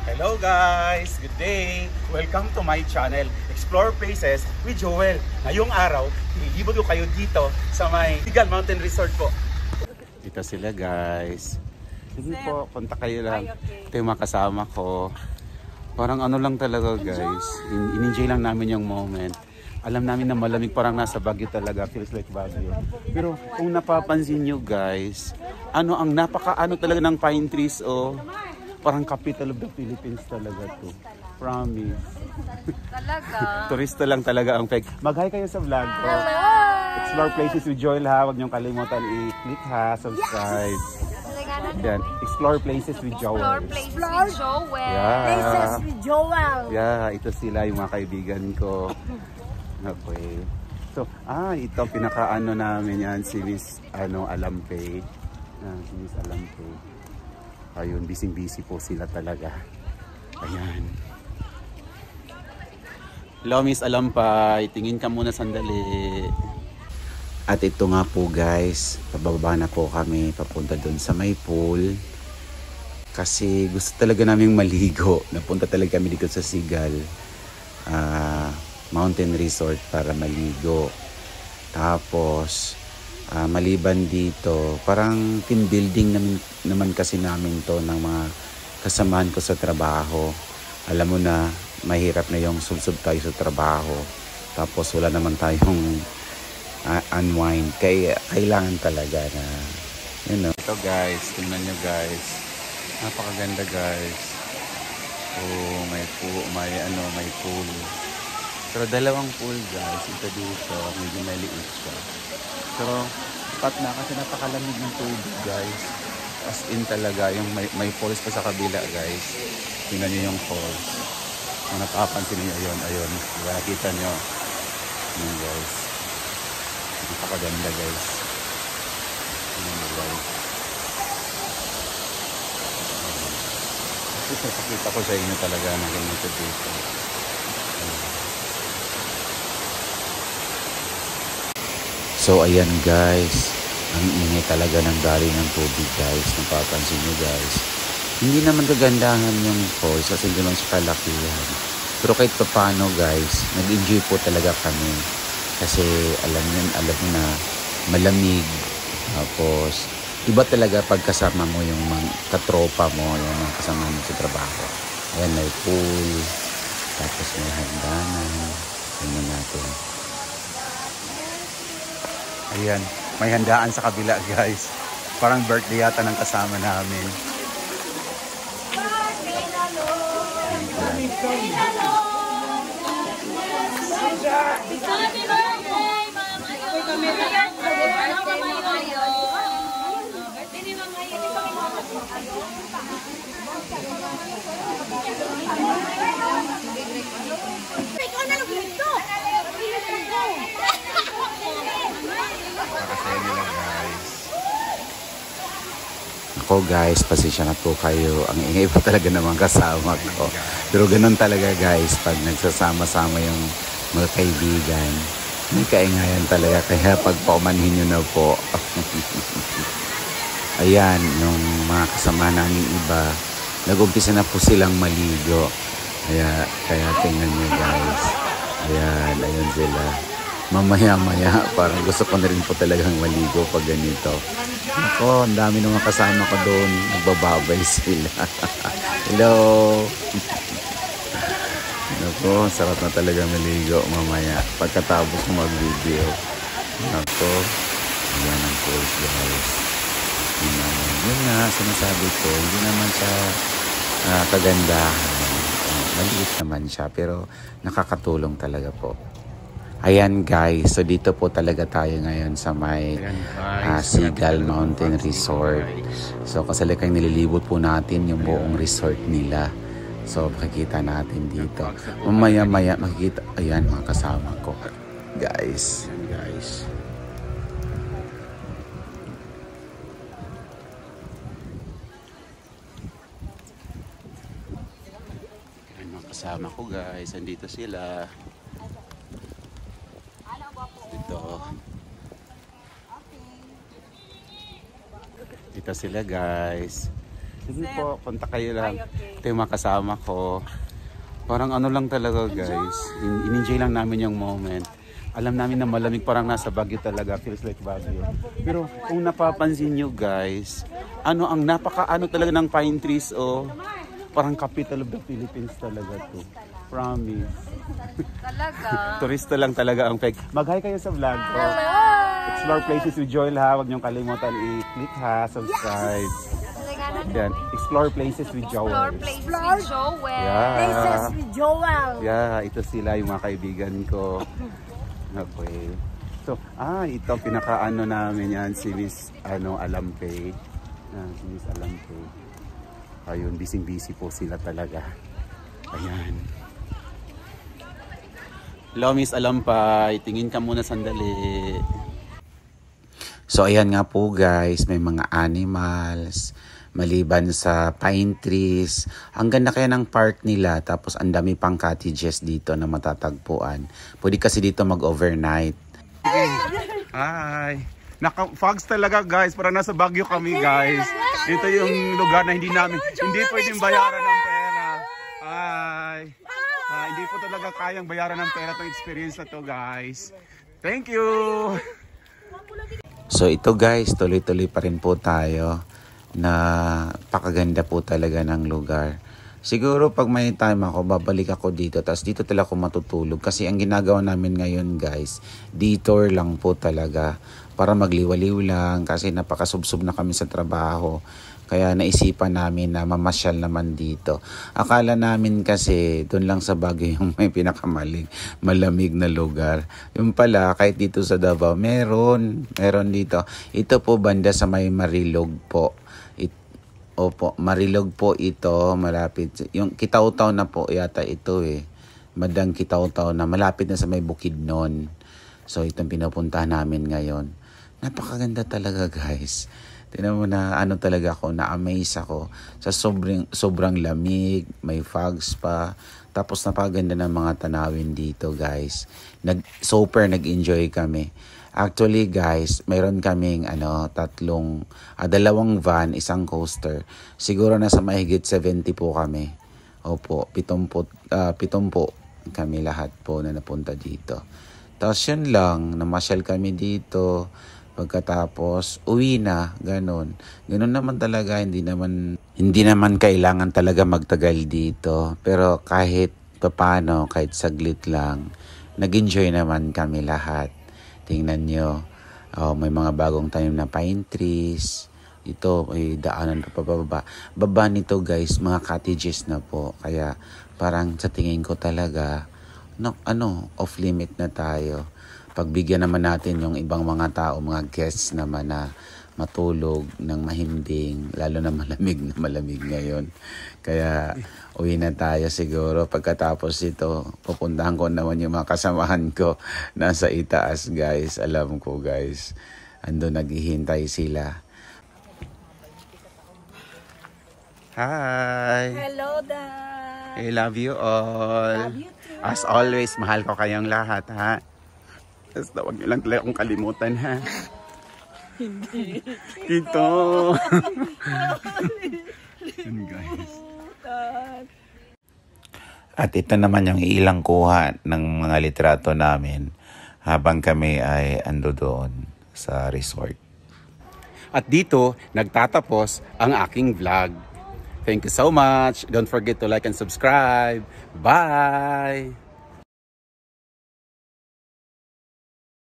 Hello guys! Good day! Welcome to my channel, Explore Places with Joel. Ngayong araw, ililibot ko kayo dito sa may Sigal Mountain Resort po. Dito sila guys. Sige po, punta kayo lang. Ito yung mga kasama ko. Parang ano lang talaga guys. In-enjoy lang namin yung moment. Alam namin na malamig, parang nasa Baguio talaga. Feels like Baguio. Pero kung napapansin nyo guys, ang napaka talaga ng pine trees oh. Parang capital of the Philippines talaga to. Promise. Talaga. Turista lang talaga ang fake. Mag-hi kayo sa vlog ko. Explore Places with Joel ha. Huwag niyong kalimutan i-click ha. Subscribe. Then, Explore Places with Joel. Explore Places with Joel. Yeah. Places with Joel. Yeah, ito sila yung mga kaibigan ko. Okay. So, ito pinaka-ano namin yan. Si Miss Alampay. Si Miss Alampay. Ayun, busy po sila talaga. Ayan. Hello, Miss Alampay. Tingin ka muna sandali. At ito nga po guys, pababa na po kami papunta doon sa may pool. Kasi gusto talaga naming maligo. Napunta talaga kami dito sa Sigal Mountain Resort para maligo. Tapos, maliban dito, parang team building naman kasi namin to ng mga kasamahan ko sa trabaho. Alam mo na, mahirap na yung sulsub tayo sa trabaho. Tapos wala naman tayong unwind. Kaya kailangan talaga na, Ito guys, tingnan nyo guys. Napakaganda guys. Oh, may pool. Pero dalawang pool guys. Ito dito, medyo maliit siya. Pero pat na kasi napakalamig ng tubig guys. As in talaga, yung may falls pa sa kabila guys. Tingnan nyo yung falls. Kung napapansin nyo ayun. Diba nakita nyo? Yun guys. Napakaganda guys. Tingnan nyo guys. Ipapakita ko sa inyo talaga na ganito dito. So ayan guys, ang ingay talaga ng daloy ng tubig guys, napapansin nyo guys. Hindi naman kagandahan yung falls kasi hindi naman siya kalakihan. Pero kahit paano guys, nag-enjoy po talaga kami. Kasi alam nyo na malamig. Tapos iba talaga pag kasama mo yung mga katropa mo, yung mga kasama mo sa trabaho. Ayan, may pool, tapos may hagdanan. Tingnan natin. Ayan, may handaan sa kabila guys. Parang birthday yata ng kasama namin. Ako guys, pasensya na po kayo. Ang ingay po talaga naman kasama ko. Pero ganun talaga guys, pag nagsasama-sama yung mga kaibigan, may kaingayan talaga. Kaya pag paumanhin nyo na po. Ayan, nung mga kasama namin iba, nag-umpisa na po silang maligo. Kaya tingnan nyo guys. Ayan, ayun sila. Mamaya-maya, parang gusto ko na rin po talagang maligo pag ganito. Ako, ang dami ng mga kasama ko doon. Nagbababay sila. Hello! Ako, sarap na talaga maligo mamaya. Pagkatapos ko mag-video. Ako, yan ang course guys. Yun nga, sinasabi ko, hindi naman siya kagandahan. Maliit naman siya, pero nakakatulong talaga po. Ayan guys, so dito po talaga tayo ngayon sa may Sigal Mountain Resort. So kasalikang nililibot po natin yung buong resort nila. So makikita natin dito. Mamaya-maya makikita, ayan mga kasama ko. Guys. Ayan guys. Ayan mga kasama ko guys, andito sila. Dito sila guys. Sige po, punta kayo lang. Ito yung mga kasama ko. Parang ano lang talaga guys. In-enjoy lang namin yung moment. Alam namin na malamig, parang nasa Baguio talaga. Feels like Baguio. Pero kung napapansin nyo guys, ang napaka-ano talaga ng pine trees oh. Parang capital of the Philippines talaga to. Promise. Talaga. Turista lang talaga ang peg. Mag-hi kayo sa vlog ko. Explore places with Joel ha. Huwag niyong kalimutan i-click ha. Subscribe. Then, explore places with Joel. Explore places with Joel. Yeah. Places with Joel. Yeah, ito sila yung mga kaibigan ko. Okay. So, ito pinaka-ano namin yan, si Miss Alampay. Si Miss Alampay. Ayun, busy-busy po sila talaga. Ayan. Hello, Miss Alampay. Tingin ka muna sandali. So, ayan nga po guys, may mga animals. Maliban sa pine trees, ang ganda kaya ng park nila, tapos ang dami pang cottages dito na matatagpuan. Pwede kasi dito mag-overnight. Hi! Naka-fogs talaga guys, parang nasa Baguio kami guys. Ito yung lugar na hindi pwedeng bayaran ng pera. Hi! Hindi po talaga kayang bayaran ng pera itong experience na to guys. Thank you! So ito guys, tuloy-tuloy pa rin po tayo. Na pakaganda po talaga ng lugar. Siguro pag may time ako, babalik ako dito. Tapos dito talaga ako matutulog. Kasi ang ginagawa namin ngayon guys, detour lang po talaga. Para magliwaliw lang. Kasi napakasubsob na kami sa trabaho. Kaya naisipan namin na mamasyal naman dito. Akala namin kasi doon lang sa Baguio yung may malamig na lugar. Yung pala, kahit dito sa Davao, meron dito. Ito po banda sa may Marilog po. Opo, Marilog po ito, malapit. Yung Kitaw-Taw na po yata ito eh. Madang Kitaw-Taw na, malapit na sa may Bukidnon. So itong pinupuntahan namin ngayon. Napakaganda talaga guys. Tingnan mo na talaga ako, na-amaze ako. Sa sobrang lamig, may fogs pa. Tapos napakaganda ng mga tanawin dito guys. Nag-enjoy kami. Actually guys, mayroon kaming dalawang van, isang coaster. Siguro nasa mahigit 70 po kami. Opo, 70 kami lahat po na napunta dito. Tapos yun lang, namasyal kami dito. Pagkatapos, uwi na, ganun. Ganun naman talaga, hindi naman kailangan talaga magtagal dito. Pero kahit paano, kahit saglit lang, nag-enjoy naman kami lahat. Tingnan nyo, may mga bagong tanim na pine trees. Ito, may daanan pa pababa. Baba nito guys, mga cottages na po. Kaya parang sa tingin ko talaga, off limit na tayo. Pagbigyan naman natin yung ibang mga tao, mga guests naman na matulog ng mahimbing, lalo na malamig ngayon. Kaya uwi na tayo siguro. Pagkatapos ito, pupuntahan ko naman yung mga kasamahan ko nasa itaas guys. Alam ko guys, ando naghihintay sila. Hi! Hello, Dad! I love you all. Love you too. As always, mahal ko kayong lahat ha. Basta huwag niyo lang talaga akong kalimutan ha. Hindi. Ito. Yun guys. At ito naman yung ilang kuha ng mga litrato namin habang kami ay ando doon sa resort. At dito, nagtatapos ang aking vlog. Thank you so much. Don't forget to like and subscribe. Bye!